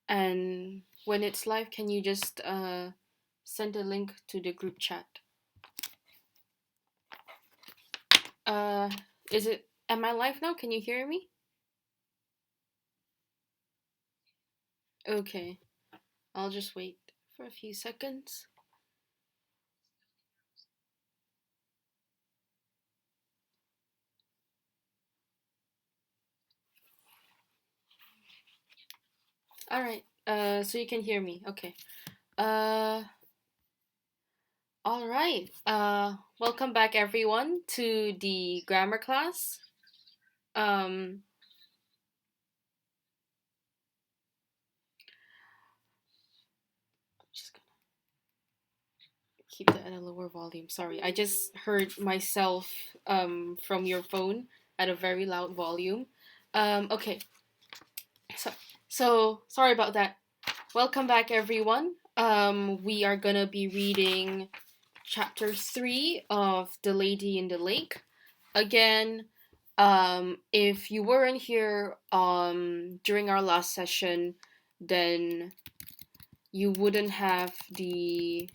And when it's live, can you just send a link to the group chat? Uh, is it? Am I live now? Can you hear me? Okay, I'll just wait for a few seconds. All right. So you can hear me. Okay. Uh, all right. Welcome back everyone to the grammar class. Um, just gonna keep that at a lower volume. Sorry, I just heard myself from your phone at a very loud volume. Okay. So sorry about that. Welcome back everyone. We are gonna be reading chapter 3 of The Lady in the Lake. Again, if you weren't here during our last session, then you wouldn't have the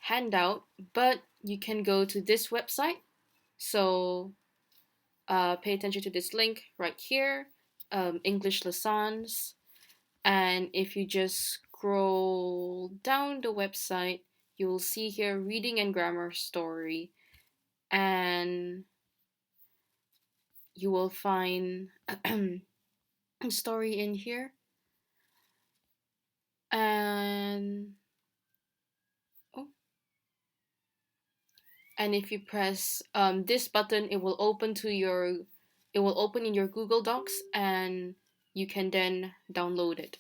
handout, but you can go to this website. So pay attention to this link right here, English lessons. And if you just scroll down the website, you will see here reading and grammar story. And you will find a story in here. And oh, and if you press this button, it will open in your Google Docs, and you can then download it.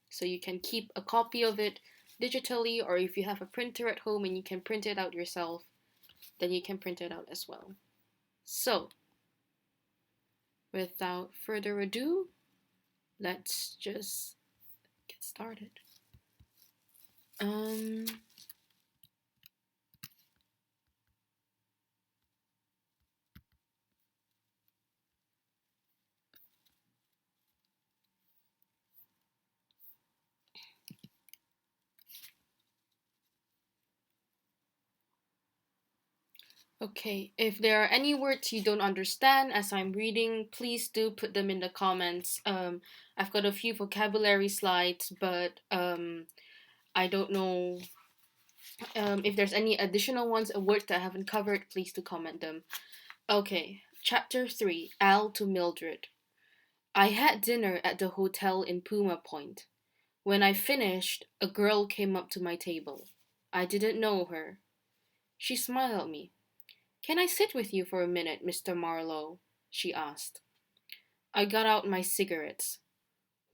So you can keep a copy of it digitally, or if you have a printer at home and you can print it out yourself, then you can print it out as well. So without further ado, let's just get started. Um, Okay, if there are any words you don't understand as I'm reading, please do put them in the comments. I've got a few vocabulary slides, but I don't know if there's any additional ones or words that I haven't covered. Please do comment them. Okay, chapter 3, Al to Mildred. I had dinner at the hotel in Puma Point. When I finished, a girl came up to my table. I didn't know her. She smiled at me. "Can I sit with you for a minute, Mr. Marlowe?" she asked. I got out my cigarettes.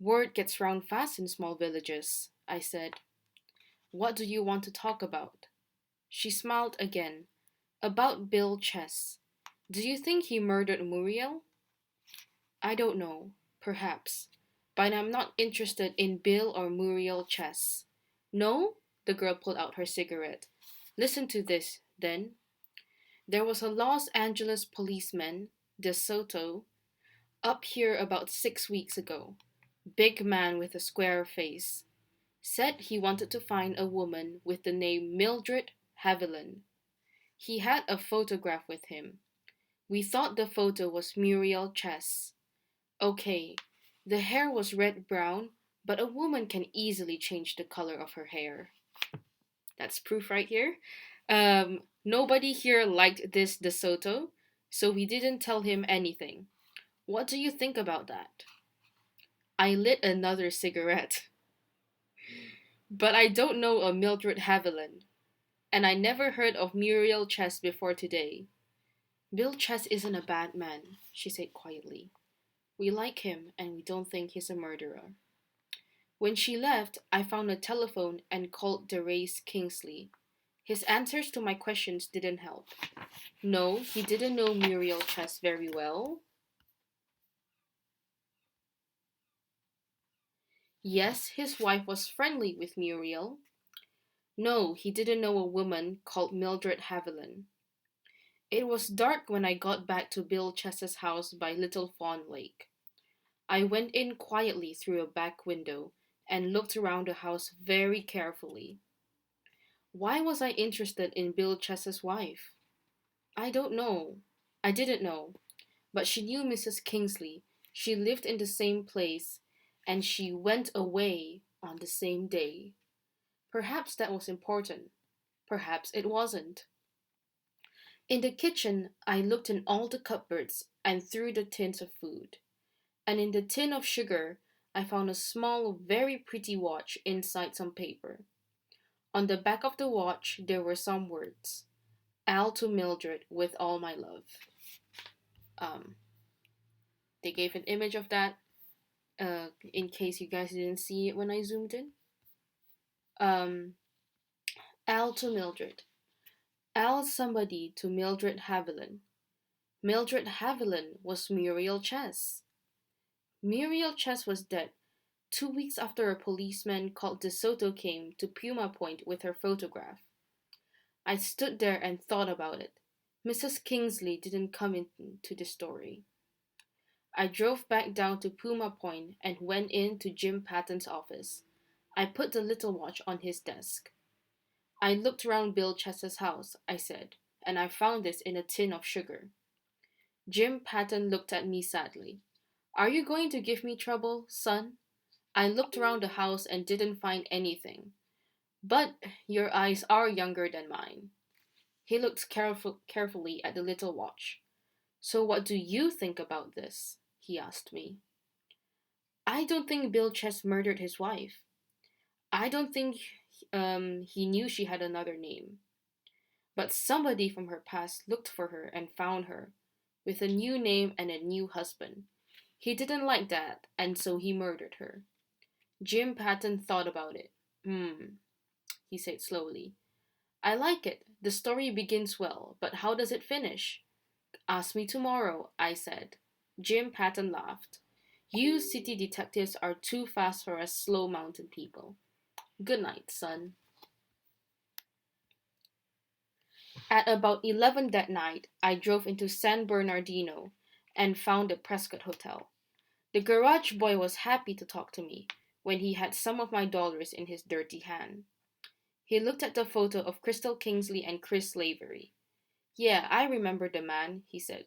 "Word gets round fast in small villages," I said. "What do you want to talk about?" She smiled again. "About Bill Chess. Do you think he murdered Muriel?" "I don't know. Perhaps. But I'm not interested in Bill or Muriel Chess." "No?" The girl pulled out her cigarette. "Listen to this, then. There was a Los Angeles policeman, De Soto, up here about 6 weeks ago. Big man with a square face. Said he wanted to find a woman with the name Mildred Haviland. He had a photograph with him. We thought the photo was Muriel Chess. Okay, the hair was red brown, but a woman can easily change the color of her hair." That's proof right here. Nobody here liked this De Soto, so we didn't tell him anything. What do you think about that? I lit another cigarette. "But I don't know a Mildred Haviland, and I never heard of Muriel Chess before today." "Bill Chess isn't a bad man," she said quietly. "We like him, and we don't think he's a murderer." When she left, I found a telephone and called Derace Kingsley. His answers to my questions didn't help. No, he didn't know Muriel Chess very well. Yes, his wife was friendly with Muriel. No, he didn't know a woman called Mildred Haviland. It was dark when I got back to Bill Chess's house by Little Fawn Lake. I went in quietly through a back window and looked around the house very carefully. Why was I interested in Bill Chess's wife? I don't know. I didn't know. But she knew Mrs. Kingsley. She lived in the same place, and she went away on the same day. Perhaps that was important. Perhaps it wasn't. In the kitchen, I looked in all the cupboards and through the tins of food. And in the tin of sugar, I found a small, very pretty watch inside some paper. On the back of the watch, there were some words: Al to Mildred with all my love. Um, they gave an image of that in case you guys didn't see it when I zoomed in. Um, Al to Mildred. Al somebody to Mildred Haviland. Mildred Haviland was Muriel Chess. Muriel Chess was dead 2 weeks after a policeman called De Soto came to Puma Point with her photograph. I stood there and thought about it. Mrs. Kingsley didn't come into the story. I drove back down to Puma Point and went in to Jim Patton's office. I put the little watch on his desk. I looked around Bill Chess's house, I said, and I found this in a tin of sugar. Jim Patton looked at me sadly. Are you going to give me trouble, son? I looked around the house and didn't find anything. But your eyes are younger than mine. He looked carefully at the little watch. So what do you think about this? He asked me. I don't think Bill Chess murdered his wife. I don't think he knew she had another name. But somebody from her past looked for her and found her, with a new name and a new husband. He didn't like that, and so he murdered her. Jim Patton thought about it. He said slowly. I like it. The story begins well, but how does it finish? Ask me tomorrow, I said. Jim Patton laughed. You city detectives are too fast for us slow mountain people. Good night, son. At about 11 that night, I drove into San Bernardino and found the Prescott Hotel. The garage boy was happy to talk to me when he had some of my dollars in his dirty hand. He looked at the photo of Crystal Kingsley and Chris Lavery. Yeah, I remember the man, he said.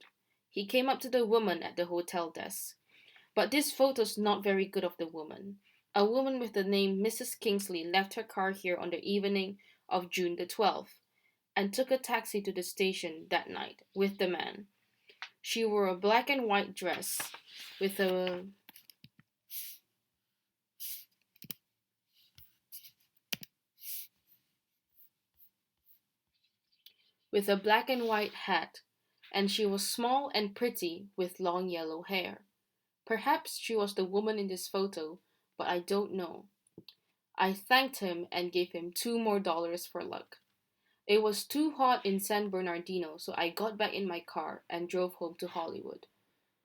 He came up to the woman at the hotel desk. But this photo's not very good of the woman. A woman with the name Mrs. Kingsley left her car here on the evening of June the 12th and took a taxi to the station that night with the man. She wore a black and white dress with a black and white hat, and she was small and pretty with long yellow hair. Perhaps she was the woman in this photo, but I don't know. I thanked him and gave him $2 more for luck. It was too hot in San Bernardino, so I got back in my car and drove home to Hollywood.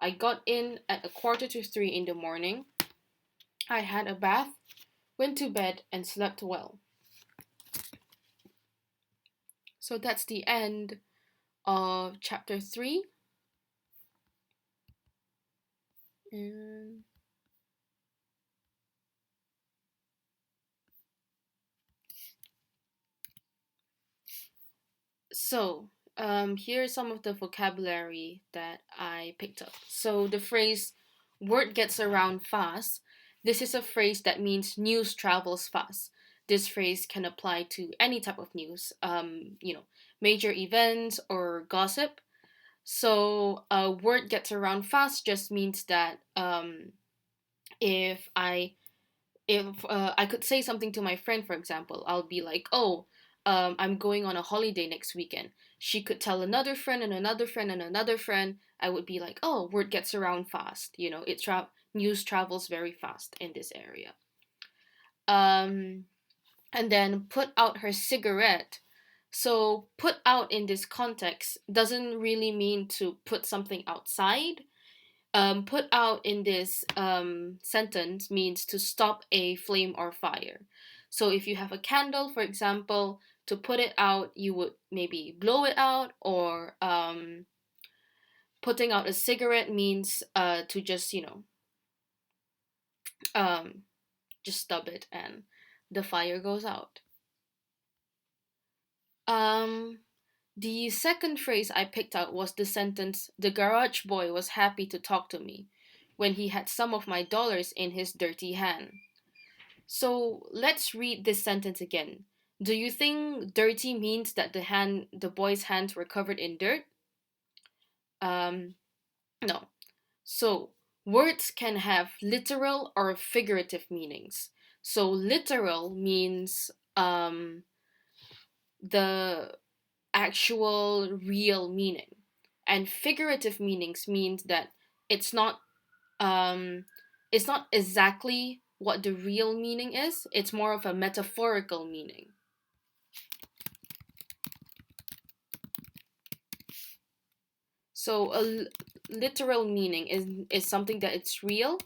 I got in at 2:45 in the morning. I had a bath, went to bed, and slept well. So that's the end of chapter 3. And so, here's some of the vocabulary that I picked up. So, the phrase word gets around fast. This is a phrase that means news travels fast. This phrase can apply to any type of news, major events or gossip. So, word gets around fast just means that if I I could say something to my friend, for example, I'll be like, oh, I'm going on a holiday next weekend. She could tell another friend and another friend and another friend. I would be like, oh, word gets around fast. News travels very fast in this area. Um, and then put out her cigarette. So put out in this context doesn't really mean to put something outside. Put out in this sentence means to stop a flame or fire. So if you have a candle, for example, to put it out, you would maybe blow it out, or putting out a cigarette means to just, Um, just stub it and the fire goes out. Um, the second phrase I picked out was the sentence, "The garage boy was happy to talk to me when he had some of my dollars in his dirty hand." So let's read this sentence again. Do you think dirty means that the boy's hands were covered in dirt? Um, no. So words can have literal or figurative meanings. So literal means the actual real meaning, and figurative meanings means that it's not um, it's not exactly what the real meaning is. It's more of a metaphorical meaning. So literal meaning is something that it's real,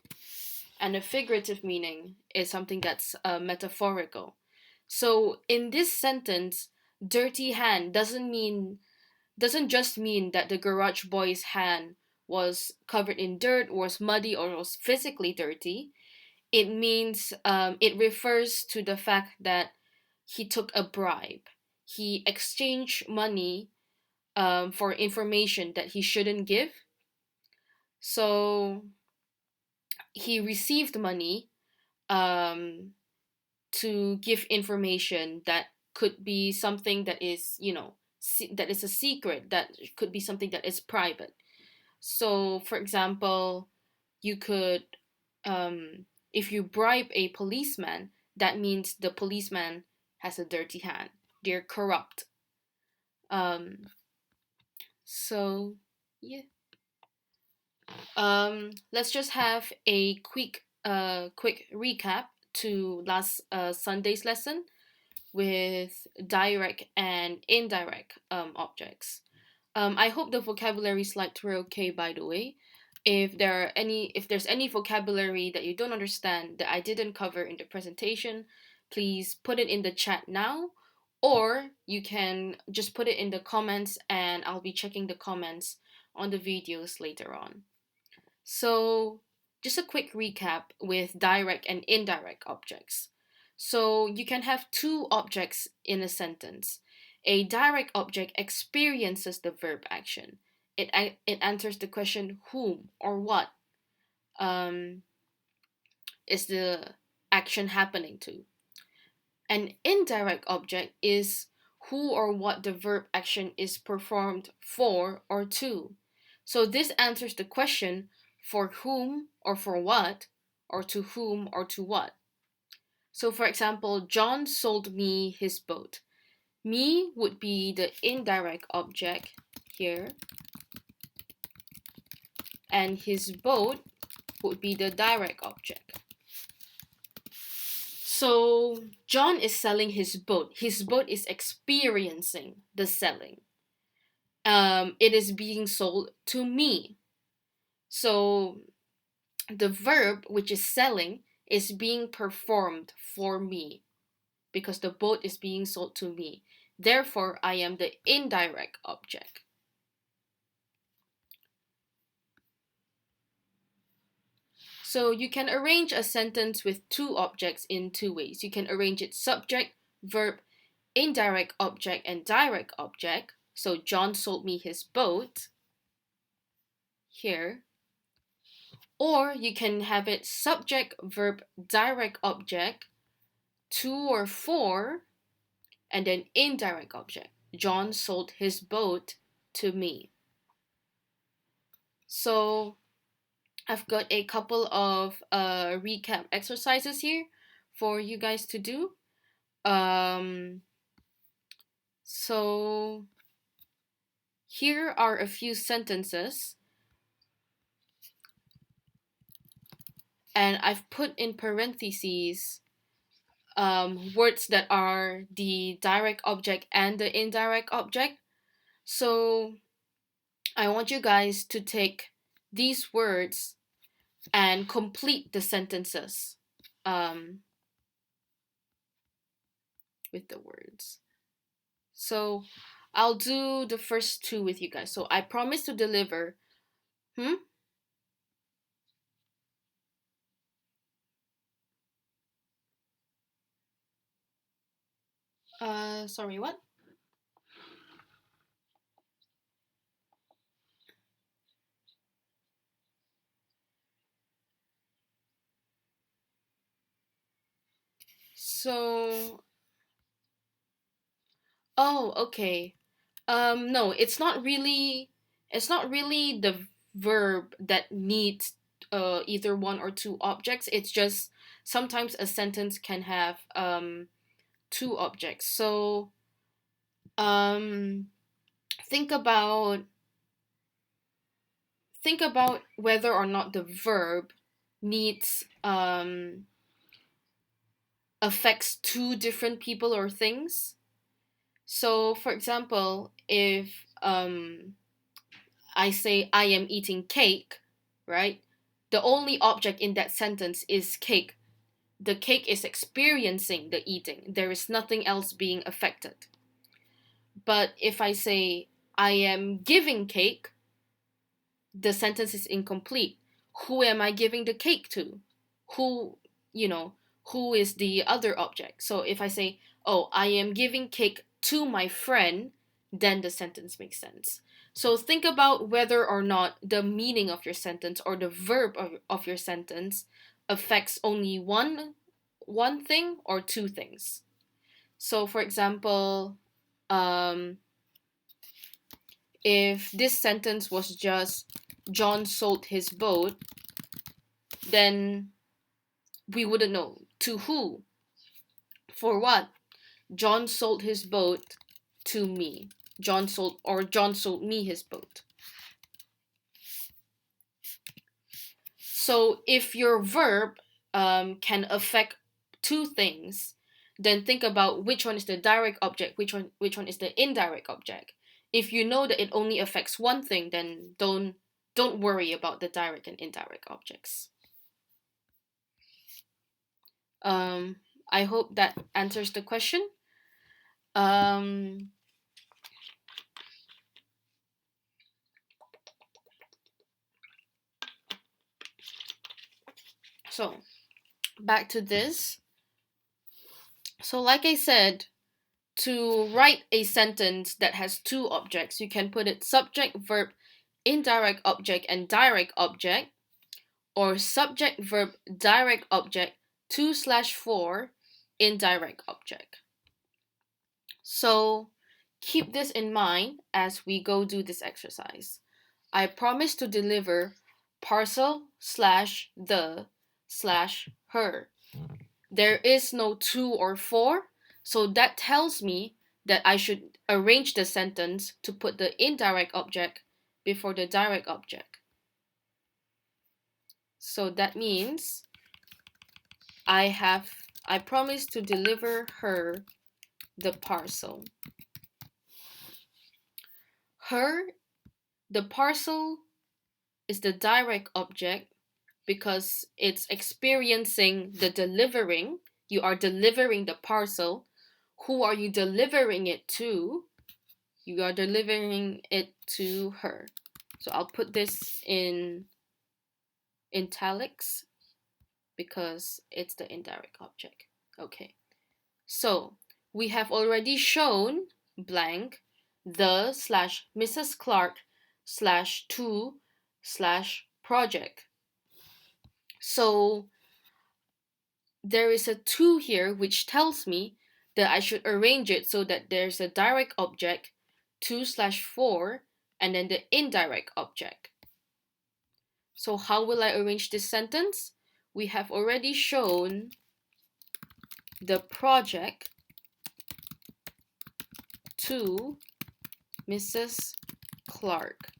and a figurative meaning is something that's metaphorical. So in this sentence, dirty hand doesn't just mean that the garage boy's hand was covered in dirt, was muddy, or was physically dirty. It means it refers to the fact that he took a bribe. He exchanged money for information that he shouldn't give. So he received money um, to give information that could be something that is, that is a secret, that could be something that is private. So, for example, you could, if you bribe a policeman, that means the policeman has a dirty hand. They're corrupt. Um, so, yeah. Let's just have a quick recap to last Sunday's lesson with direct and indirect objects. I hope the vocabulary slides were okay. By the way, if there's any vocabulary that you don't understand that I didn't cover in the presentation, please put it in the chat now, or you can just put it in the comments, and I'll be checking the comments on the videos later on. So, just a quick recap with direct and indirect objects. So, you can have two objects in a sentence. A direct object experiences the verb action. It answers the question whom or what um, is the action happening to. An indirect object is who or what the verb action is performed for or to. So this answers the question for whom or for what, or to whom or to what. So for example, John sold me his boat. Me would be the indirect object here, and his boat would be the direct object. So John is selling his boat. His boat is experiencing the selling. It is being sold to me. So the verb, which is selling, is being performed for me because the boat is being sold to me. Therefore, I am the indirect object. So you can arrange a sentence with two objects in two ways. You can arrange it subject, verb, indirect object, and direct object. So John sold me his boat here. Or you can have it subject, verb, direct object, to or for, and then indirect object. John sold his boat to me. So I've got a couple of recap exercises here for you guys to do. Um, so here are a few sentences, and I've put in parentheses words that are the direct object and the indirect object. So I want you guys to take these words and complete the sentences um, with the words. So I'll do the first two with you guys. So I promise to deliver. Hmm? Sorry, what? So, oh, okay. No, it's not really the verb that needs either one or two objects. It's just sometimes a sentence can have two objects. So, um think about think about whether or not the verb needs affects two different people or things. So, for example, if I say I am eating cake, right? The only object in that sentence is cake. The cake is experiencing the eating. There is nothing else being affected. But if I say I am giving cake, the sentence is incomplete. Who am I giving the cake to? Who, you know, who is the other object? So if I say, oh, I am giving cake to my friend, then the sentence makes sense. So think about whether or not the meaning of your sentence or the verb of your sentence affects only one thing or two things. So for example, um, if this sentence was just John sold his boat, then we wouldn't know to who, for what. John sold his boat to me. John sold me his boat. So if your verb can affect two things, then think about which one is the direct object, which one is the indirect object. If you know that it only affects one thing, then don't worry about the direct and indirect objects. Um, I hope that answers the question. Um, so back to this. So, like I said, to write a sentence that has two objects, you can put it subject, verb, indirect object, and direct object, or subject, verb, direct object, 2/4, indirect object. So, keep this in mind as we go do this exercise. I promise to deliver parcel slash the slash her. There is no two or four, so that tells me that I should arrange the sentence to put the indirect object before the direct object. So that means I promise to deliver her the parcel. Her, the parcel is the direct object because it's experiencing the delivering. You are delivering the parcel. Who are you delivering it to? You are delivering it to her. So I'll put this in italics because it's the indirect object. Okay. So we have already shown blank the slash Mrs. Clark slash to slash project. So there is a to here which tells me that I should arrange it so that there's a direct object 2/4 and then the indirect object. So how will I arrange this sentence? We have already shown the project to Mrs. Clark.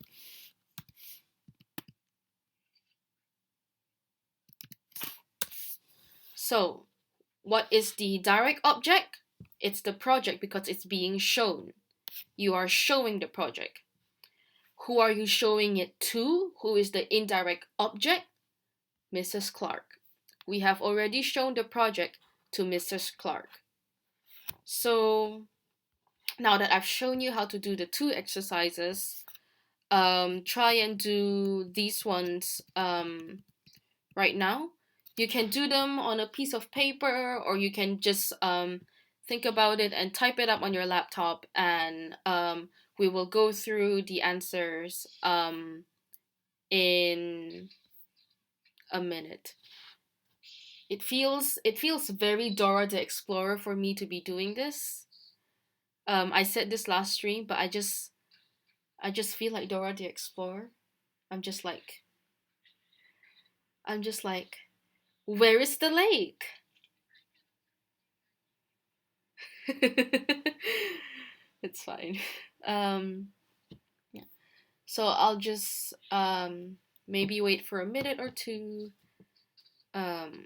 So what is the direct object? It's the project because it's being shown. You are showing the project. Who are you showing it to? Who is the indirect object? Mrs. Clark. We have already shown the project to Mrs. Clark. So now that I've shown you how to do the two exercises, try and do these ones right now. You can do them on a piece of paper or you can just think about it and type it up on your laptop, and we will go through the answers in a minute. It feels very Dora the Explorer for me to be doing this. I said this last stream, but I just feel like Dora the Explorer. I'm just like I'm just like, where is the lake? It's fine. Um, yeah. So I'll just maybe wait for a minute or two. Um,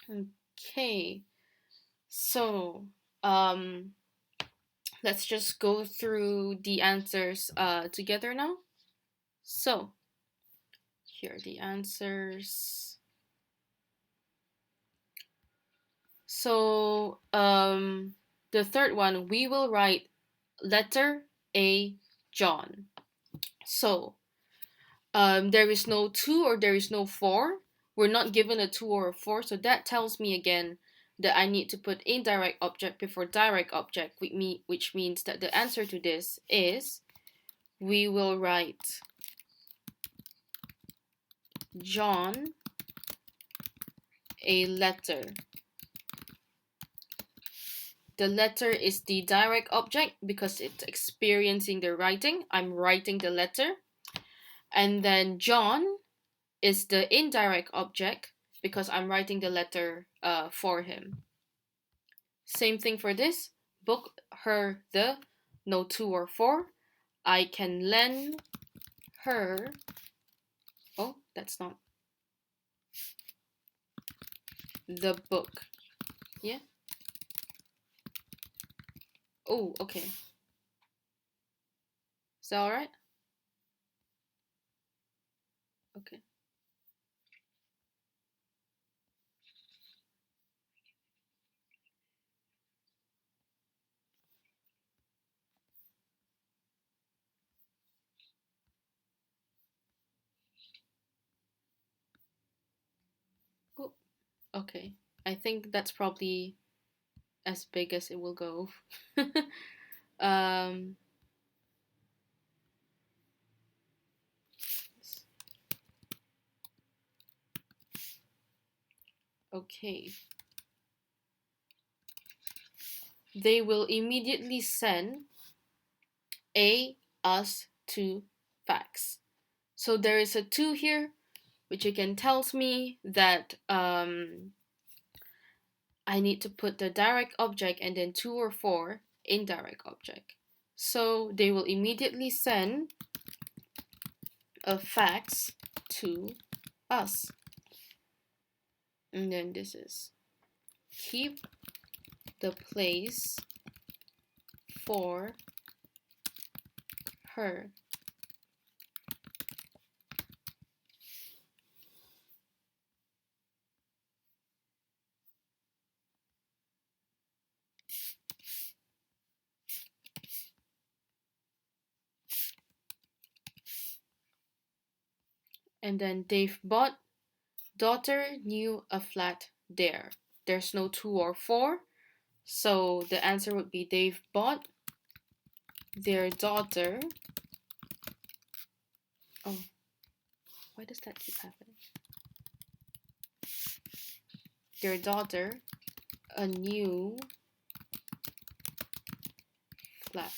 okay. So um, let's just go through the answers together now. So here are the answers. So the third one, we will write letter A, John. So there is no 2 or there is no 4. We're not given a 2 or a 4, so that tells me again that I need to put indirect object before direct object, which means that the answer to this is we will write John a letter. The letter is the direct object because it's experiencing the writing. I'm writing the letter. And then John is the indirect object because I'm writing the letter for him. Same thing for this. Book her the, no 2 or 4. I can lend her. Oh, that's not the book. Yeah. Oh, okay. Is that alright? Okay. Oh, okay. I think that's probably as big as it will go. um, okay. They will immediately send us to fax. So there is a 2 here, which again tells me that I need to put the direct object and then 2 or 4 indirect object. So they will immediately send a fax to us. And then this is keep the place for her. And then they've bought, daughter knew a flat there. There's no 2 or 4. So the answer would be they've bought their daughter. Oh, why does that keep happening? Their daughter a new flat.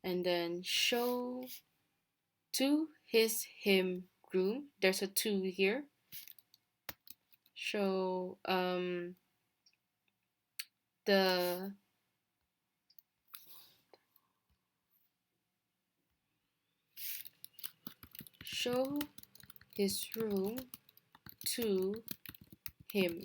And then show to him room. There's a 2 here. Show the show his room to him.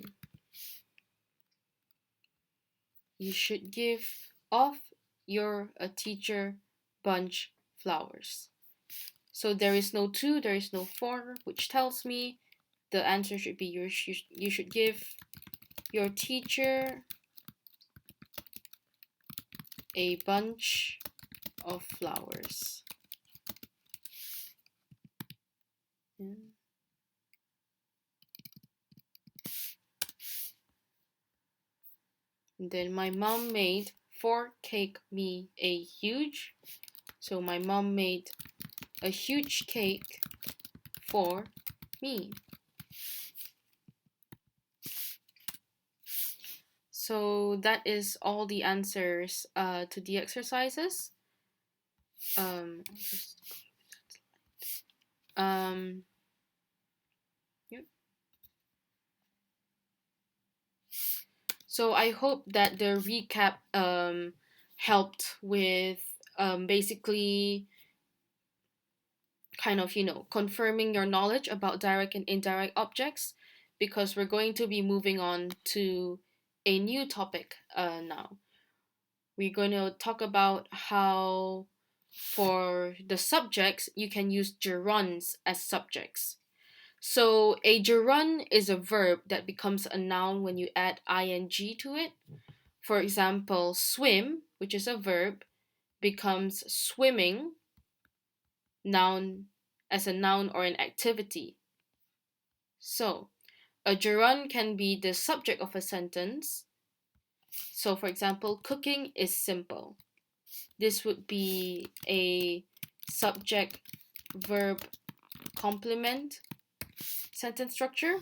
You should give off your a teacher bunch flowers. So there is no to, there is no for, which tells me the answer should be you should give your teacher a bunch of flowers. And then my mom made for cake me a huge. So my mom made a huge cake for me. So that is all the answers to the exercises. Just, yep. So I hope that the recap helped with basically kind of, confirming your knowledge about direct and indirect objects, because we're going to be moving on to a new topic now. We're going to talk about how for the subjects you can use gerunds as subjects. So a gerund is a verb that becomes a noun when you add ing to it. For example, swim, which is a verb, becomes swimming noun as a noun or an activity. So, a gerund can be the subject of a sentence. So, for example, cooking is simple. This would be a subject verb complement sentence structure,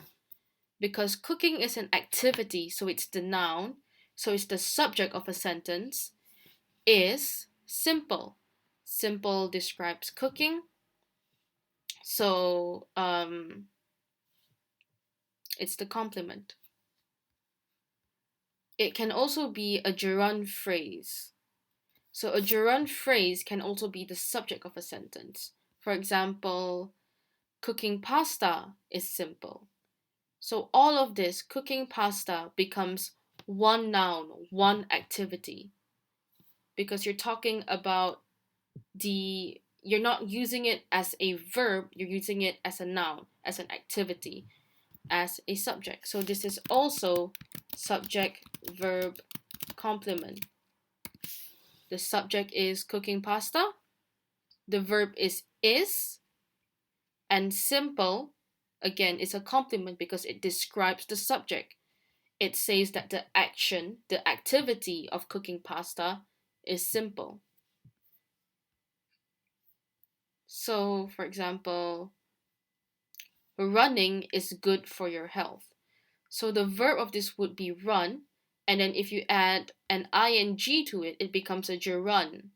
because cooking is an activity, so it's the noun, so it's the subject of a sentence, is simple. Simple describes cooking, so it's the complement. It can also be a gerund phrase. So a gerund phrase can also be the subject of a sentence. For example, cooking pasta is simple. So all of this, cooking pasta, becomes one noun, one activity. Because you're talking about you're not using it as a verb, you're using it as a noun, as an activity, as a subject. So this is also subject verb complement. The subject is cooking pasta, the verb is, and simple, again, is a complement because it describes the subject. It says that the action, the activity of cooking pasta is simple. So, for example, running is good for your health. So the verb of this would be run, and then if you add an ing to it, it becomes a gerund.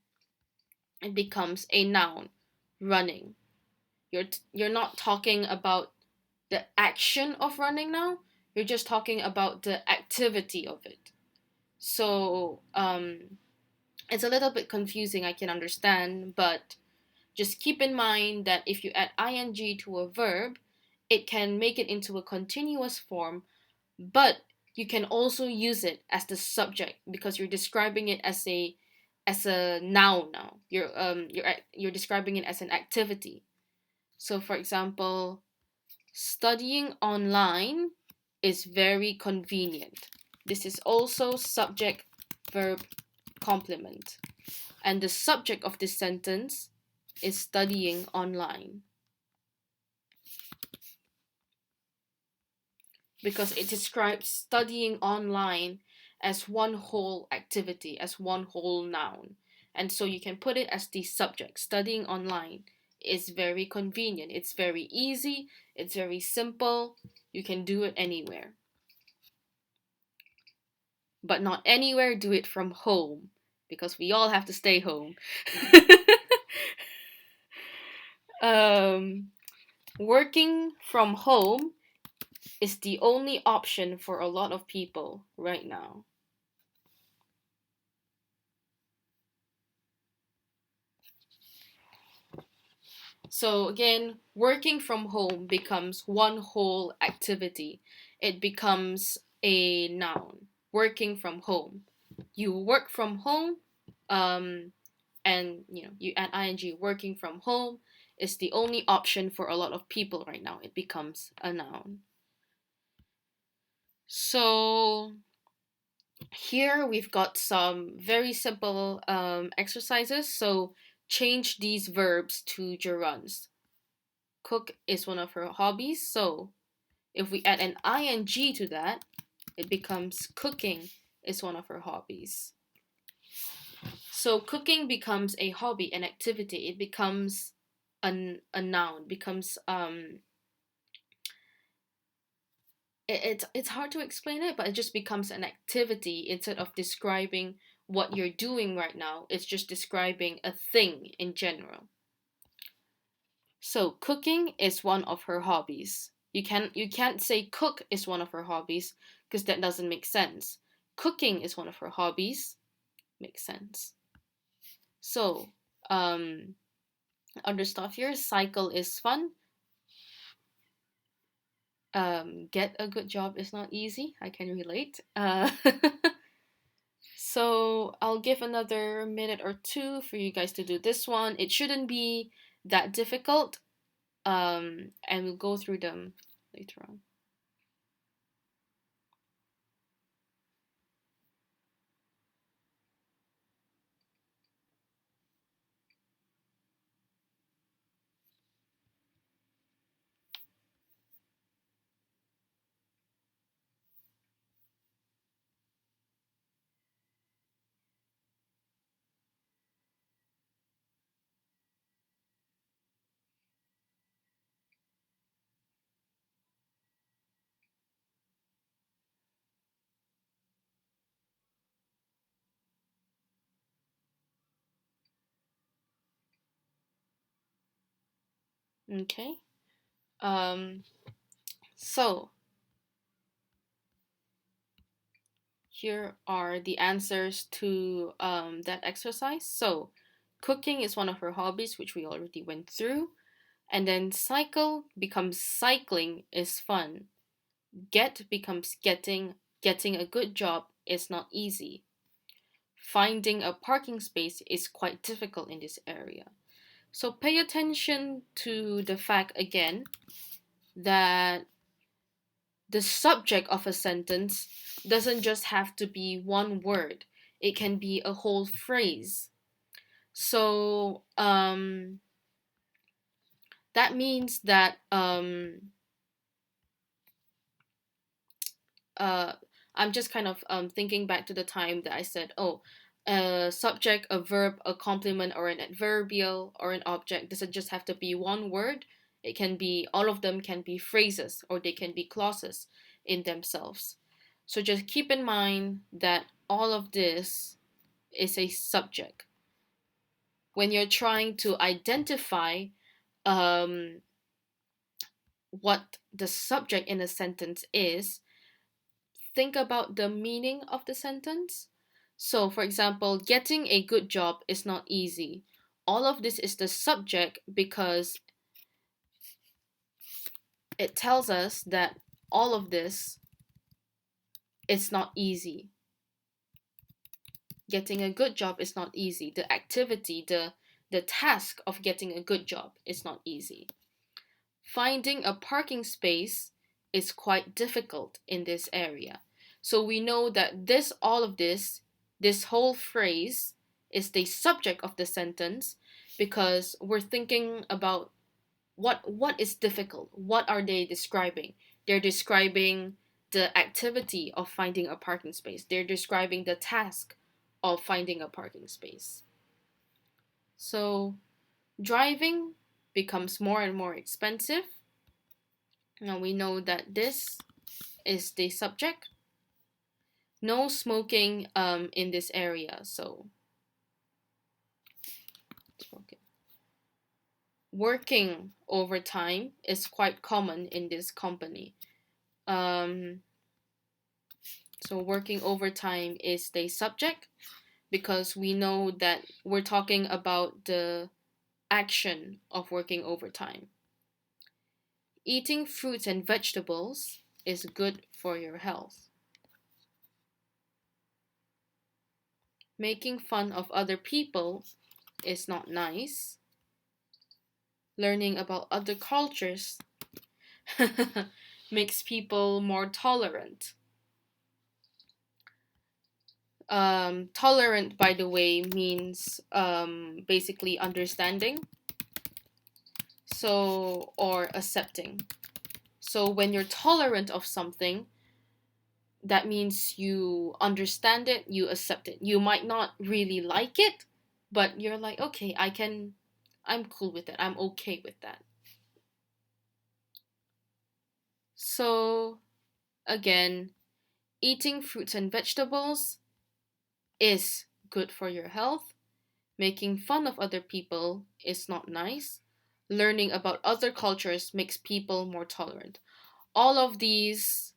It becomes a noun, running. You're not talking about the action of running now. You're just talking about the activity of it. So it's a little bit confusing, I can understand, but just keep in mind that if you add ing to a verb, it can make it into a continuous form, but you can also use it as the subject because you're describing it as a noun now. You're describing it as an activity. So for example, studying online is very convenient. This is also subject verb complement. And the subject of this sentence is studying online, because it describes studying online as one whole activity, as one whole noun. And so you can put it as the subject. Studying online is very convenient. It's very easy. It's very simple. You can do it anywhere. But not anywhere, do it from home, because we all have to stay home. Working from home is the only option for a lot of people right now. So again, working from home becomes one whole activity. It becomes a noun. Working from home. You work from home, um, and you add ing. Working from home is the only option for a lot of people right now. It becomes a noun. So here we've got some very simple exercises. So change these verbs to gerunds. Cook is one of her hobbies. So if we add an ing to that, it becomes cooking is one of her hobbies. So cooking becomes a hobby, an activity. It becomes a noun. Becomes it's hard to explain it, but it just becomes an activity instead of describing what you're doing right now. It's just describing a thing in general. So cooking is one of her hobbies. You can't say cook is one of her hobbies because that doesn't make sense. Cooking is one of her hobbies. Makes sense. So, other stuff here. Cycle is fun. Get a good job is not easy. I can relate. So I'll give another minute or two for you guys to do this one. It shouldn't be that difficult. And we'll go through them later on. Okay. Um, so here are the answers to that exercise. So, cooking is one of her hobbies, which we already went through. And then cycle becomes cycling is fun. Get becomes getting. Getting a good job is not easy. Finding a parking space is quite difficult in this area. So pay attention to the fact again that the subject of a sentence doesn't just have to be one word, it can be a whole phrase. So that means that uh, I'm just kind of thinking back to the time that I said, oh, a subject, a verb, a complement, or an adverbial, or an object doesn't just have to be one word. It can be, all of them can be phrases, or they can be clauses in themselves. So just keep in mind that all of this is a subject. When you're trying to identify um, what the subject in a sentence is, think about the meaning of the sentence. So, for example, getting a good job is not easy. All of this is the subject because it tells us that all of this is not easy. Getting a good job is not easy. The activity, the task of getting a good job is not easy. Finding a parking space is quite difficult in this area. So we know that all of this whole phrase is the subject of the sentence because we're thinking about what is difficult. What are they describing? They're describing the activity of finding a parking space. They're describing the task of finding a parking space. So driving becomes more and more expensive. Now we know that this is the subject. No smoking in this area, so smoking. Working overtime is quite common in this company. Um, so working overtime is the subject because we know that we're talking about action of working overtime. Eating fruits and vegetables is good for your health. Making fun of other people is not nice. Learning about other cultures makes people more tolerant. Tolerant, by the way, means basically understanding, so, or accepting. So when you're tolerant of something, that means you understand it, you accept it. You might not really like it, but you're like, okay, I'm cool with it. I'm okay with that. So again, eating fruits and vegetables is good for your health. Making fun of other people is not nice. Learning about other cultures makes people more tolerant. All of these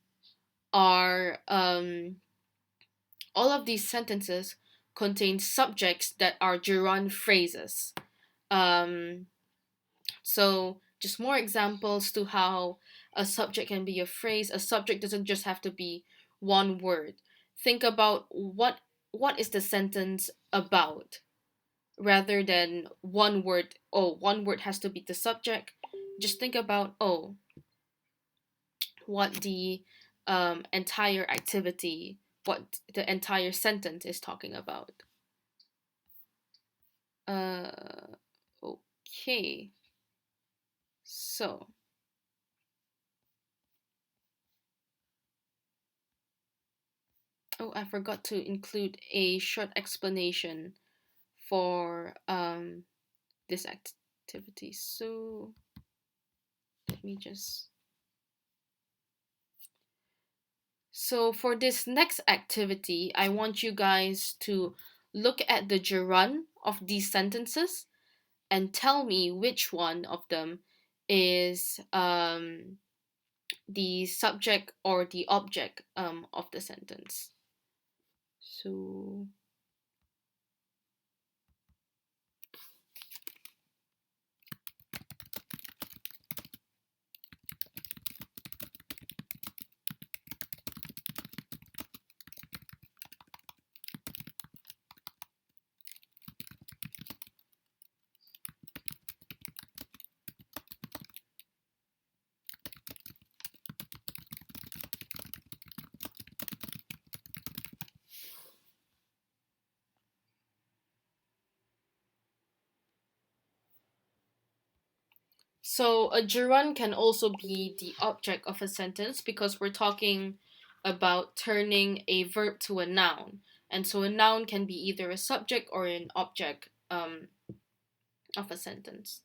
are all of these sentences contain subjects that are gerund phrases. Um, so just more examples to how a subject can be a phrase. A subject doesn't just have to be one word. Think about what is the sentence about rather than one word. Oh, one word has to be the subject. Just think about, oh, what the entire activity, what the entire sentence is talking about. Uh, okay. So, oh, I forgot to include a short explanation for this activity. So, let me just. So, for this next activity, I want you guys to look at the gerund of these sentences and tell me which one of them is the subject or the object of the sentence. So, so a gerund can also be the object of a sentence because we're talking about turning a verb to a noun. And so a noun can be either a subject or an object of a sentence.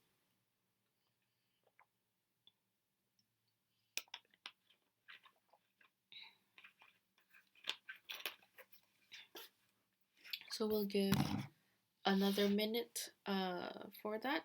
So we'll give another minute for that.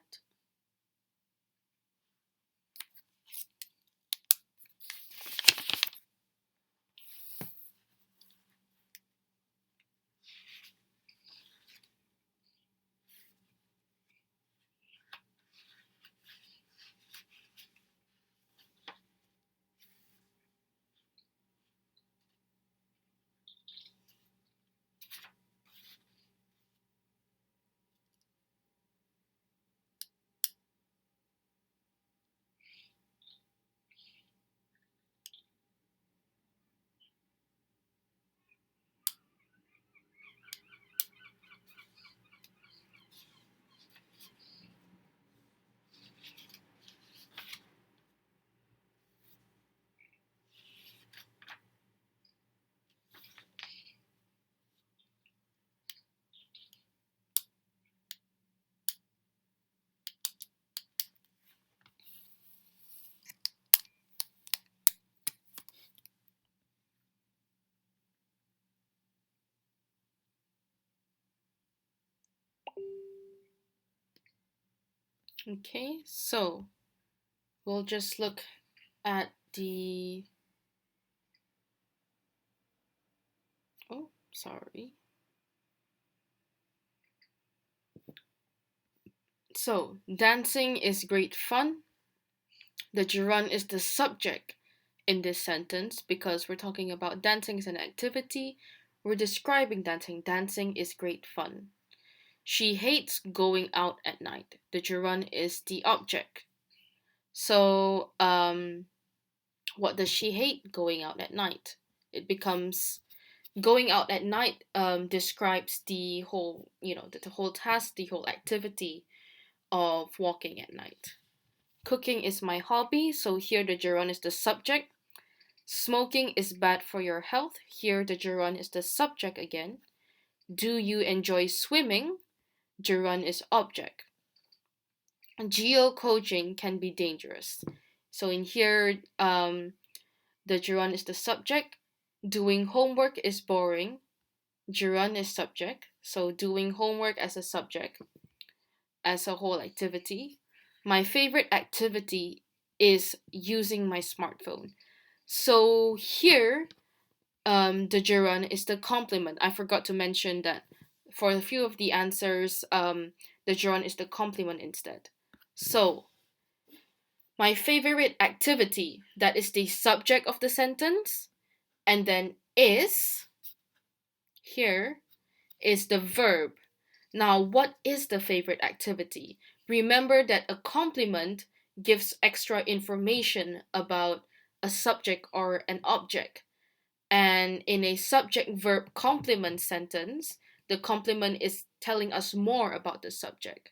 Okay, so we'll just look at the. Oh, sorry. So, dancing is great fun. The gerund is the subject in this sentence because we're talking about dancing as an activity. We're describing dancing. Dancing is great fun. She hates going out at night. The gerund is the object. So, what does she hate? Going out at night. It becomes going out at night describes the whole, the whole task, the whole activity of walking at night. Cooking is my hobby, so here the gerund is the subject. Smoking is bad for your health. Here the gerund is the subject again. Do you enjoy swimming? Gerund is object. Geo coaching can be dangerous. So in here, the gerund is the subject. Doing homework is boring. Gerund is subject. So doing homework as a subject, as a whole activity. My favorite activity is using my smartphone. So here, the gerund is the complement. I forgot to mention that for a few of the answers, the gerund is the complement instead. So, my favorite activity, that is the subject of the sentence, and then is, here, is the verb. Now, what is the favorite activity? Remember that a complement gives extra information about a subject or an object. And in a subject verb complement sentence, the complement is telling us more about the subject.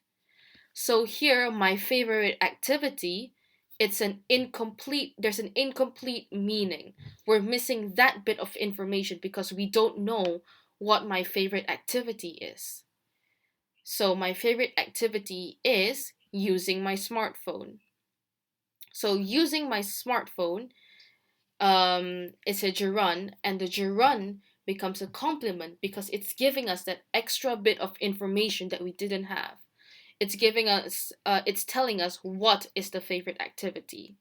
So here, my favorite activity, there's an incomplete meaning. We're missing that bit of information because we don't know what my favorite activity is. So my favorite activity is using my smartphone. So using my smartphone is a gerund, and the gerund becomes a complement because it's giving us that extra bit of information that we didn't have. It's telling us what is the favorite activity.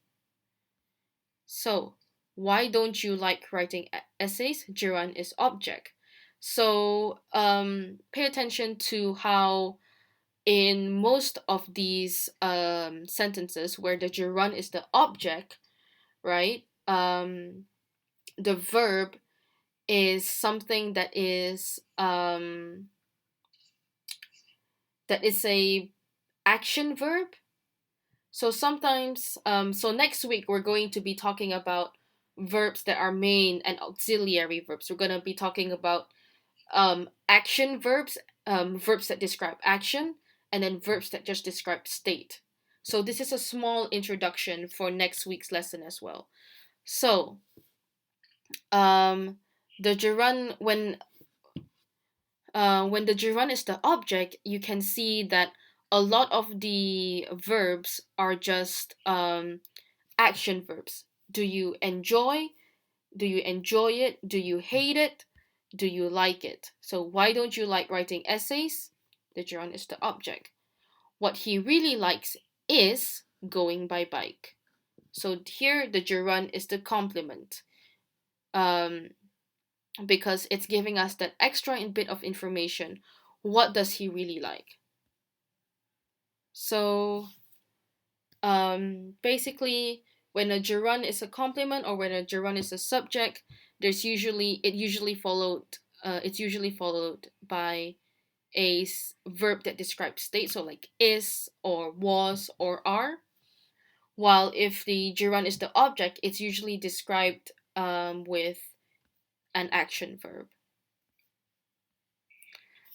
So, why don't you like writing essays? Gerund is object. So, pay attention to how in most of these sentences where the gerund is the object, right? The verb is something that is a action verb. So sometimes, so next week we're going to be talking about verbs that are main and auxiliary verbs. We're gonna be talking about action verbs, verbs that describe action, and then verbs that just describe state. So this is a small introduction for next week's lesson as well. So, um, the gerund when the gerund is the object, you can see that a lot of the verbs are just action verbs. Do you enjoy? Do you enjoy it? Do you hate it? Do you like it? So why don't you like writing essays? The gerund is the object. What he really likes is going by bike. So here the gerund is the complement. Um, because it's giving us that extra bit of information. What does he really like? So, basically, when a gerund is a complement or when a gerund is a subject, it's usually followed by a verb that describes state, so like is or was or are. While if the gerund is the object, it's usually described with an action verb.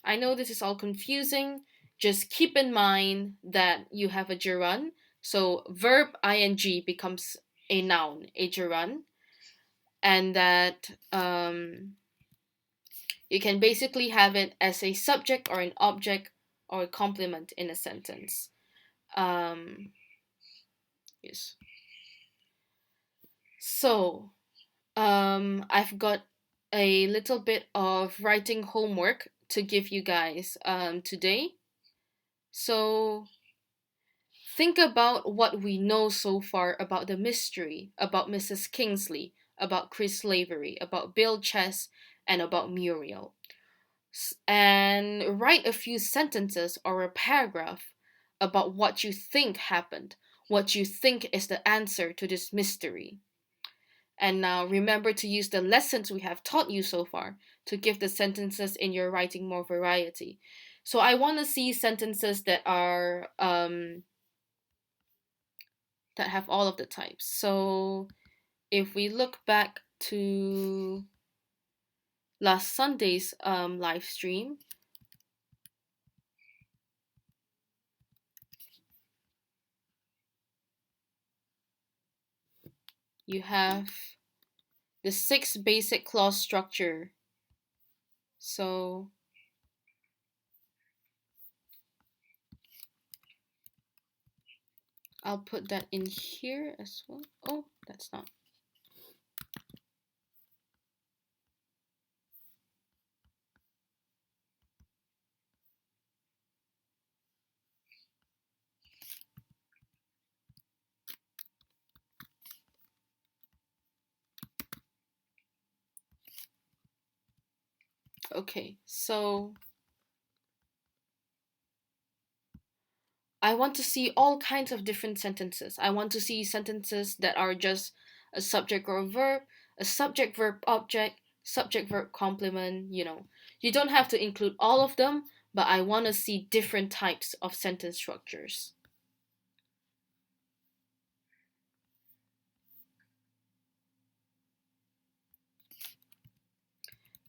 I know this is all confusing. Just keep in mind that you have a gerund. So verb ing becomes a noun, a gerund, and that you can basically have it as a subject or an object or a complement in a sentence. Yes. So I've got a little bit of writing homework to give you guys today. So think about what we know so far about the mystery, about Mrs. Kingsley, about Chris Lavery, about Bill Chess, and about Muriel. And write a few sentences or a paragraph about what you think happened, what you think is the answer to this mystery. And now remember to use the lessons we have taught you so far to give the sentences in your writing more variety. So I want to see sentences that have all of the types. So if we look back to last Sunday's live stream, you have the 6 basic clause structure. So I'll put that in here as well. Oh, that's not. Okay, so I want to see all kinds of different sentences. I want to see sentences that are just a subject or a verb, a subject verb object, subject verb complement, you know. You don't have to include all of them, but I want to see different types of sentence structures.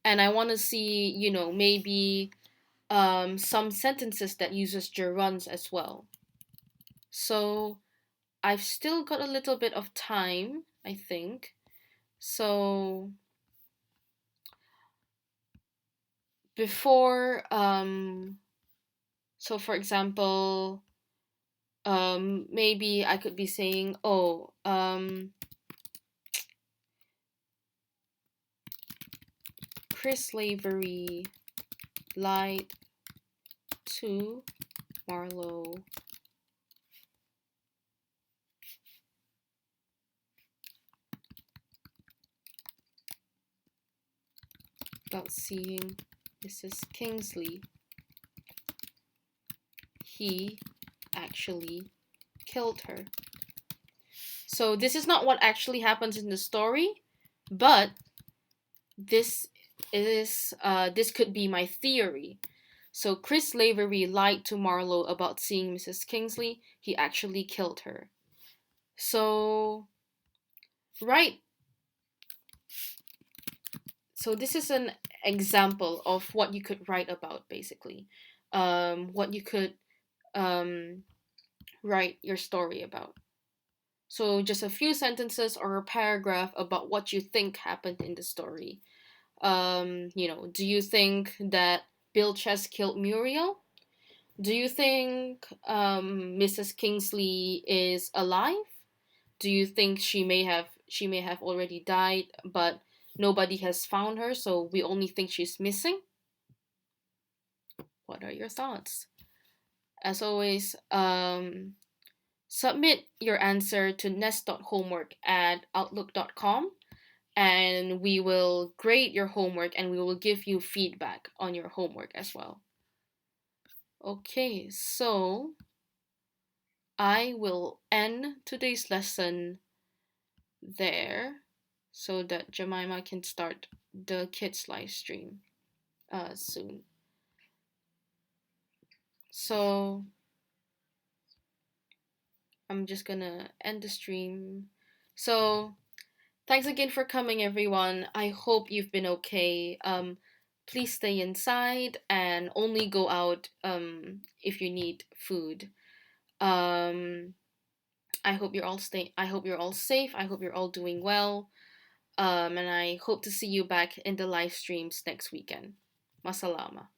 And I want to see, you know, maybe some sentences that uses gerunds as well. So I've still got a little bit of time, I think. So before so for example, maybe I could be saying, oh, Chris Lavery lied to Marlowe about seeing Mrs. Kingsley. He actually killed her. So this is not what actually happens in the story, but this this could be my theory. So Chris Lavery lied to Marlowe about seeing Mrs. Kingsley. He actually killed her. So right. So this is an example of what you could write about, basically. What you could um, write your story about. So just a few sentences or a paragraph about what you think happened in the story. You know, do you think that Bill Chess killed Muriel? Do you think Mrs. Kingsley is alive? Do you think she may have already died, but nobody has found her, so we only think she's missing? What are your thoughts? As always, submit your answer to nest.homework@outlook.com, and we will grade your homework and we will give you feedback on your homework as well. Okay, so I will end today's lesson there so that Jemima can start the kids live stream soon. So I'm just gonna end the stream. So thanks again for coming, everyone. I hope you've been okay. Please stay inside and only go out if you need food. Um, I hope you're all stay. I hope you're all safe. I hope you're all doing well. And I hope to see you back in the live streams next weekend. Masalama.